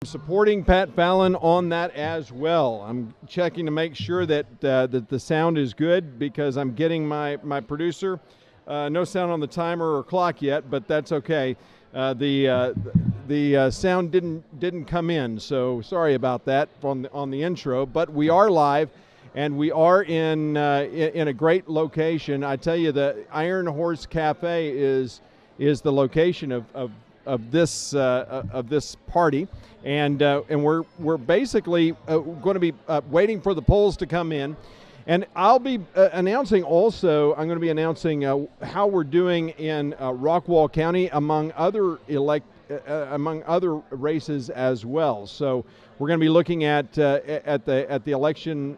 Supporting Pat Fallon on that as well. I'm checking to make sure that that the sound is good because I'm getting my producer. No sound on the timer or clock yet, but that's okay. The sound didn't come in, so sorry about that on the intro. But we are live, and we are in a great location. I tell you, the Iron Horse Cafe is the location of this party, and we're basically going to be waiting for the polls to come in, and I'll be announcing also. I'm going to be announcing how we're doing in Rockwall County among other races as well. So we're going to be looking at the election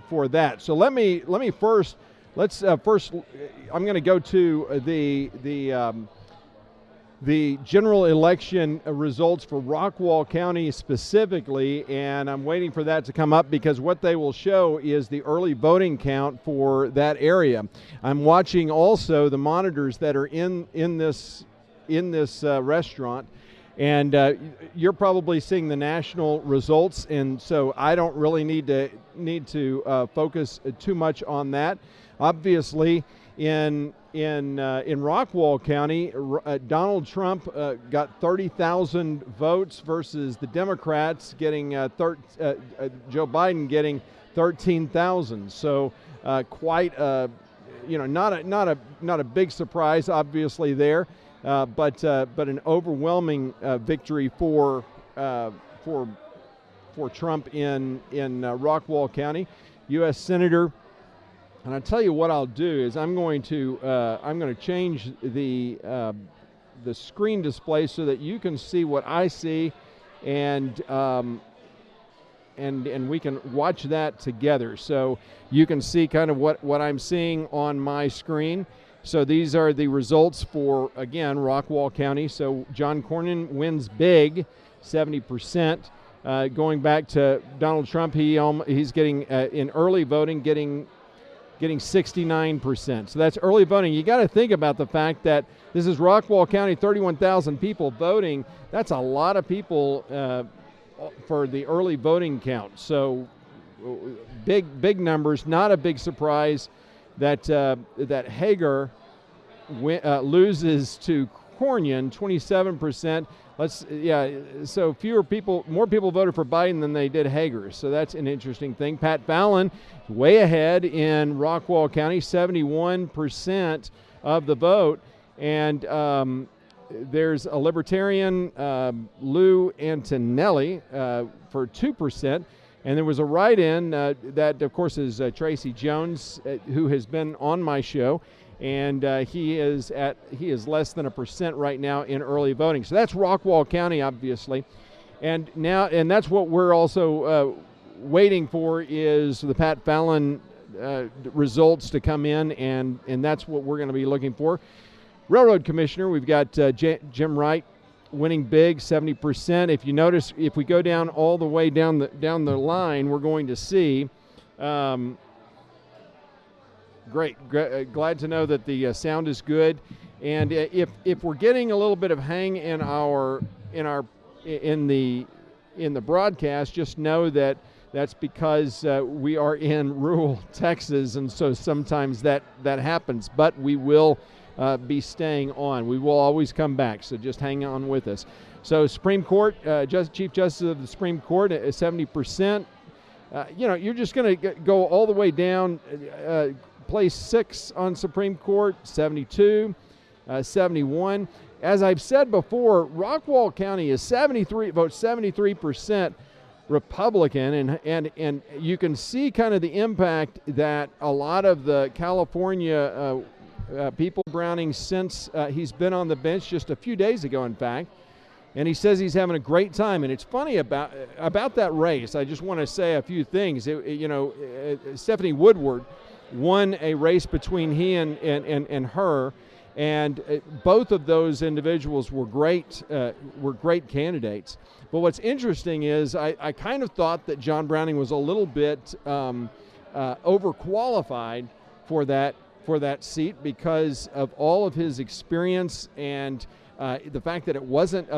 for that. So let me first I'm going to go to the general election results for Rockwall County specifically, and I'm waiting for that to come up because what they will show is the early voting count for that area. I'm watching also the monitors that are in this restaurant, and you're probably seeing the national results, and so I don't really need to focus too much on that. Obviously, in Rockwall County, Donald Trump got 30,000 votes versus the Democrats getting Joe Biden getting 13,000. So quite not a big surprise obviously there, but an overwhelming victory for Trump in Rockwall County. U.S. Senator. And I'll tell you what I'll do is I'm going to change the screen display so that you can see what I see, and we can watch that together. So you can see kind of what I'm seeing on my screen. So these are the results for, again, Rockwall County. So John Cornyn wins big, 70%. Going back to Donald Trump, he's getting in early voting getting 69%. So that's early voting. You got to think about the fact that this is Rockwall County, 31,000 people voting. That's a lot of people for the early voting count. So big numbers. Not a big surprise that Hager loses to Cornyn, 27%. So more people voted for Biden than they did Hager. So that's an interesting thing. Pat Fallon way ahead in Rockwall County, 71% of the vote. And there's a Libertarian, Lou Antonelli, for 2%. And there was a write-in that, of course, is Tracy Jones, who has been on my show. And he is less than 1% right now in early voting. So that's Rockwall County, obviously, and that's what we're also waiting for is the Pat Fallon results to come in, and that's what we're going to be looking for. Railroad Commissioner, we've got Jim Wright winning big, 70%. If you notice, if we go down all the way down the line, we're going to see. Great. Glad to know that the sound is good, and if we're getting a little bit of hang in the broadcast, just know that that's because we are in rural Texas, and so sometimes that happens. But we will be staying on. We will always come back, so just hang on with us. So Supreme Court, Chief Justice of the Supreme Court, 70%. You're just going to go all the way down. Place 6 on Supreme Court, 72, 71. As I've said before, Rockwall County is 73% Republican, and you can see kind of the impact that a lot of the California people Browning since he's been on the bench just a few days ago, in fact, and he says he's having a great time. And it's funny about that race. I just want to say a few things. Stephanie Woodward won a race between he and her, and both of those individuals were great candidates. But what's interesting is I kind of thought that John Browning was a little bit overqualified for that for that seat because of all of his experience and the fact that it wasn't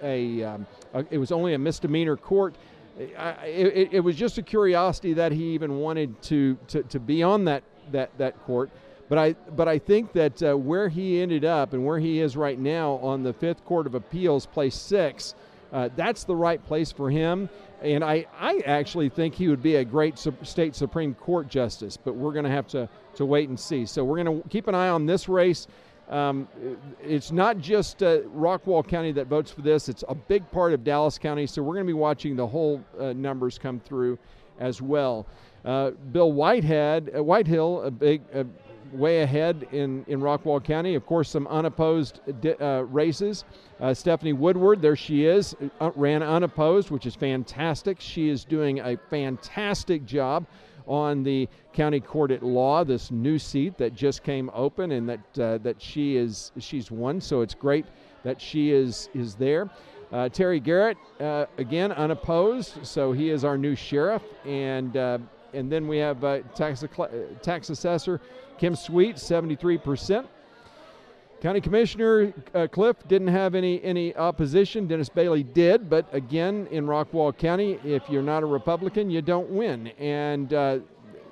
it was only a misdemeanor court. It was just a curiosity that he even wanted to be on that court. But I think that where he ended up and where he is right now on the Fifth Court of Appeals, place 6, that's the right place for him. And I actually think he would be a great state Supreme Court justice, but we're going to have to wait and see. So we're going to keep an eye on this race. It's not just Rockwall County that votes for this. It's a big part of Dallas County, so we're going to be watching the whole numbers come through as well. Bill Whitehill, a big way ahead in Rockwall County. Of course, some unopposed races. Stephanie Woodward, there she is, ran unopposed, which is fantastic. She is doing a fantastic job on the county court at law, this new seat that just came open, and that she's won. So it's great that she is there. Terry Garrett, again unopposed, so he is our new sheriff, and then we have tax assessor Kim Sweet, 73%. County Commissioner Cliff didn't have any opposition. Dennis Bailey did, but again, in Rockwall County, if you're not a Republican, you don't win. And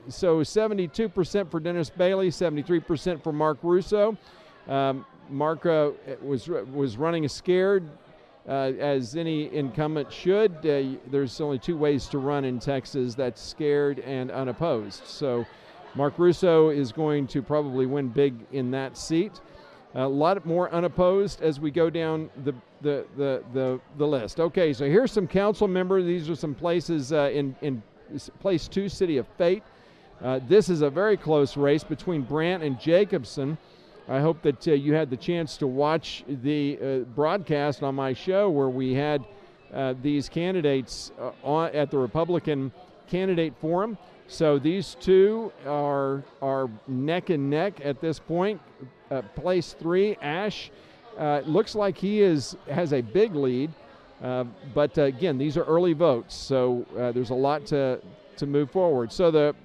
so 72% for Dennis Bailey, 73% for Mark Russo. Mark was running scared, as any incumbent should. There's only 2 ways to run in Texas. That's scared and unopposed. So Mark Russo is going to probably win big in that seat. A lot more unopposed as we go down the list. Okay, so here's some council members. These are some places in place 2, City of Fate. This is a very close race between Brant and Jacobson. I hope that you had the chance to watch the broadcast on my show where we had these candidates at the Republican Candidate Forum. So these two are neck and neck at this point. Place 3, Ash, looks like he has a big lead, but again, these are early votes, so there's a lot to move forward. So the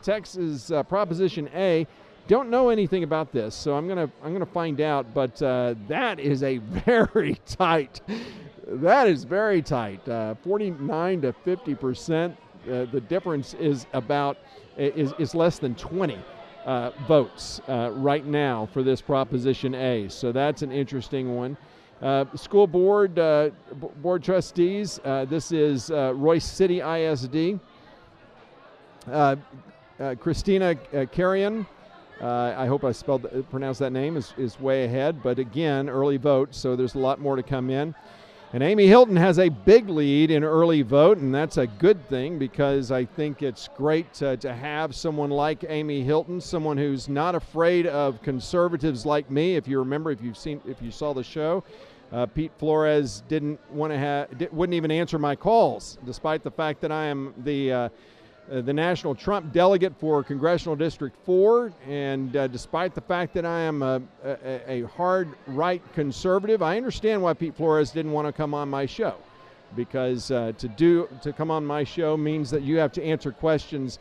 Texas Proposition A, don't know anything about this, so I'm gonna find out. But that is a very tight. That is very tight. 49 to 50%. The difference is is less than 20. Votes right now for this Proposition A. So that's an interesting one. School board trustees, this is Royce City ISD. Christina Carrion, I hope I pronounced that name, is way ahead. But again, early vote, so there's a lot more to come in. And Amy Hilton has a big lead in early vote, and that's a good thing because I think it's great to have someone like Amy Hilton, someone who's not afraid of conservatives like me. If you remember, if you saw the show, Pete Flores wouldn't even answer my calls, despite the fact that I am the national Trump delegate for Congressional District 4, and despite the fact that I am a hard right conservative, I understand why Pete Flores didn't want to come on my show, because to come on my show means that you have to answer questions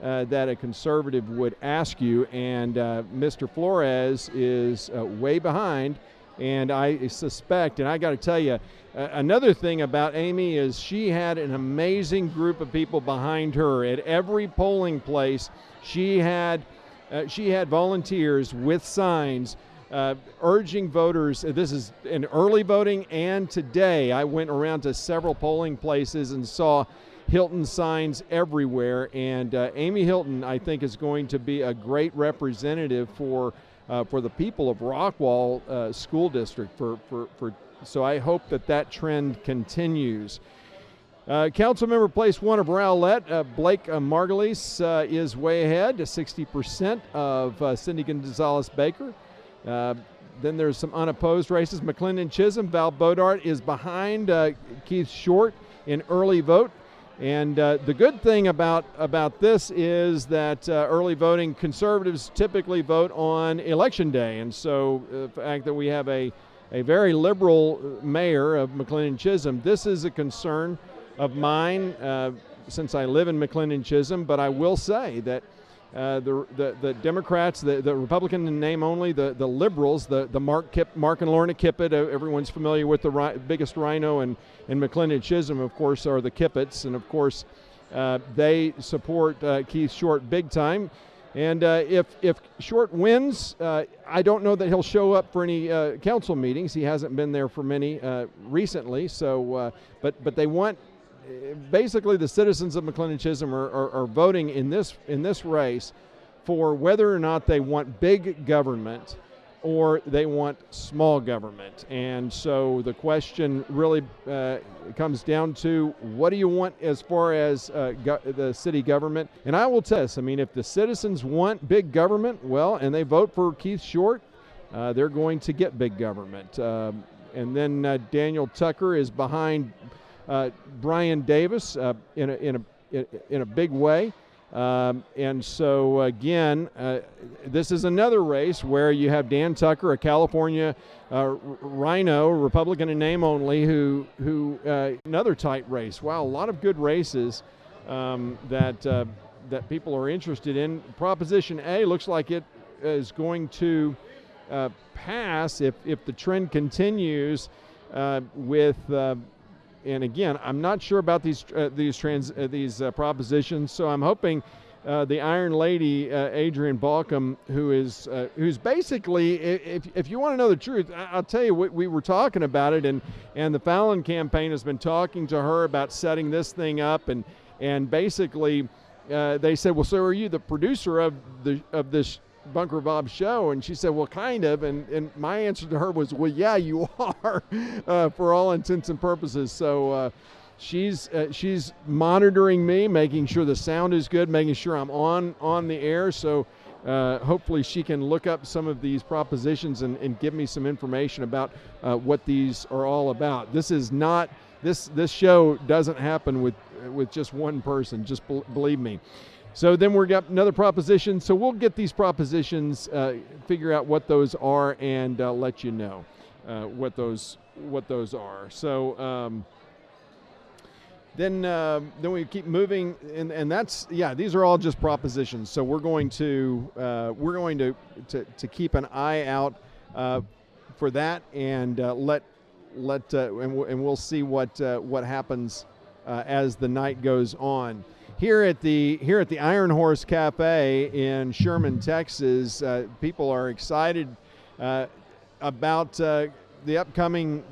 that a conservative would ask you, and Mr. Flores is way behind. And I suspect, and I got to tell you, another thing about Amy is she had an amazing group of people behind her. At every polling place, she had volunteers with signs urging voters. This is in early voting, and today I went around to several polling places and saw Hilton signs everywhere. And Amy Hilton, I think, is going to be a great representative for the people of Rockwall School District. So I hope that trend continues. Councilmember place 1 of Rowlett, Blake Margulies is way ahead, 60% of Cindy Gonzalez-Baker. Then there's some unopposed races. McClendon Chisholm, Val Bodart is behind Keith Short in early vote. And the good thing about this is that early voting, conservatives typically vote on Election Day. And so the fact that we have a very liberal mayor of McClendon Chisholm, this is a concern of mine since I live in McClendon Chisholm. But I will say that the Democrats, the Republican in name only, the liberals, the Mark and Lorna Kippitt. Everyone's familiar with the biggest rhino, and McClendon Chisholm, of course, are the Kippitts, and of course they support Keith Short big time. And if Short wins, I don't know that he'll show up for any council meetings. He hasn't been there for many recently. So, but they want, basically, the citizens of McClendon Chisholm are voting in this race for whether or not they want big government or they want small government. And so the question really comes down to, what do you want as far as the city government? And I will tell us, I mean, if the citizens want big government, well, and they vote for Keith Short, they're going to get big government. And then Daniel Tucker is behind Brian Davis in a big way. And so, again, this is another race where you have Dan Tucker, a California rhino, Republican in name only, who another tight race. Wow, a lot of good races that people are interested in. Proposition A looks like it is going to pass if the trend continues with. And again, I'm not sure about these propositions, so I'm hoping the Iron Lady, Adrienne Balcom, who's basically, if you want to know the truth, I'll tell you, we were talking about it, and the Fallon campaign has been talking to her about setting this thing up, and basically they said, well, so are you the producer of this Bunker Bob show? And she said, well, kind of. And my answer to her was, well, yeah, you are, for all intents and purposes. So she's monitoring me, making sure the sound is good, making sure I'm on the air. So hopefully she can look up some of these propositions and give me some information about what these are all about. This is not, this show doesn't happen with just one person, just believe me. So then we've got another proposition. So we'll get these propositions, figure out what those are, and let you know what those are. So then we keep moving, and that's, yeah, these are all just propositions. So we're going to keep an eye out for that, and and we'll see what happens as the night goes on. Here at the Iron Horse Cafe in Sherman, Texas, people are excited about the upcoming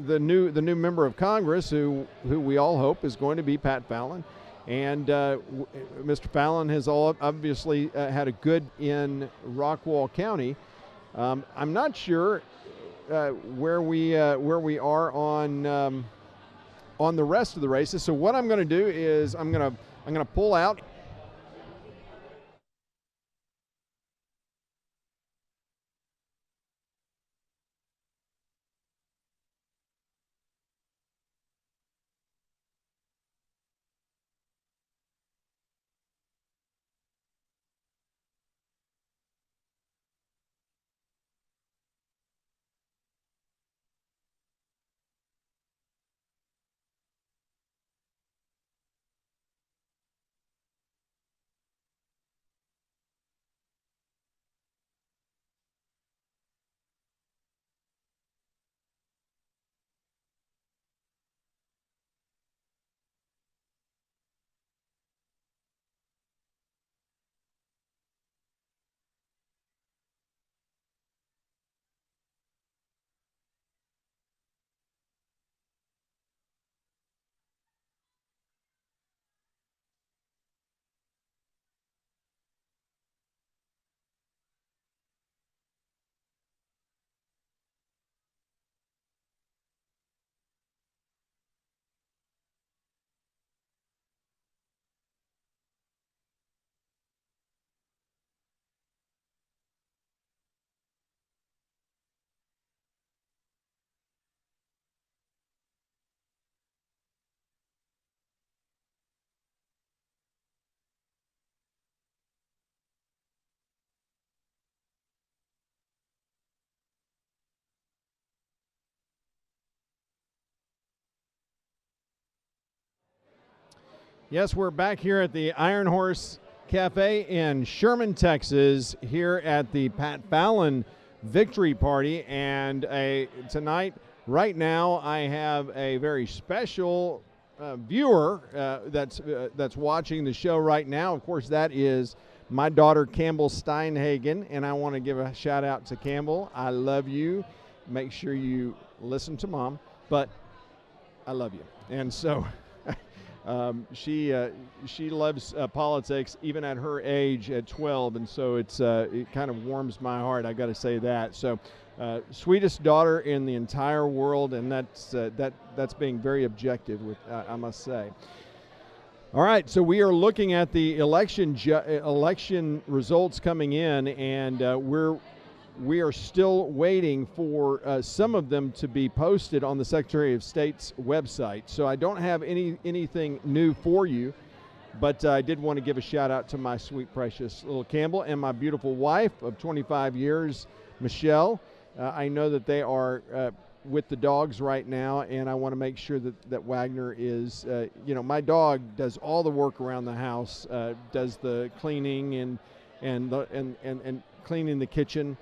the new member of Congress, who we all hope is going to be Pat Fallon, and Mr. Fallon has obviously had a good in Rockwall County. I'm not sure where we are on the rest of the races. So what I'm going to do is I'm going to pull out. Yes, we're back here at the Iron Horse Cafe in Sherman, Texas, here at the Pat Fallon Victory Party. And tonight, right now, I have a very special viewer that's watching the show right now. Of course, that is my daughter, Campbell Steinhagen, and I want to give a shout out to Campbell. I love you. Make sure you listen to Mom, but I love you. And so she loves politics even at her age at 12, and so it kind of warms my heart. I got to say that. So sweetest daughter in the entire world, and that's being very objective with I must say. All right, so we are looking at the election results coming in, and we are still waiting for some of them to be posted on the Secretary of State's website. So I don't have anything new for you, but I did want to give a shout out to my sweet, precious little Campbell and my beautiful wife of 25 years, Michelle. I know that they are with the dogs right now, and I want to make sure that Wagner is, my dog does all the work around the house, does the cleaning and cleaning the kitchen.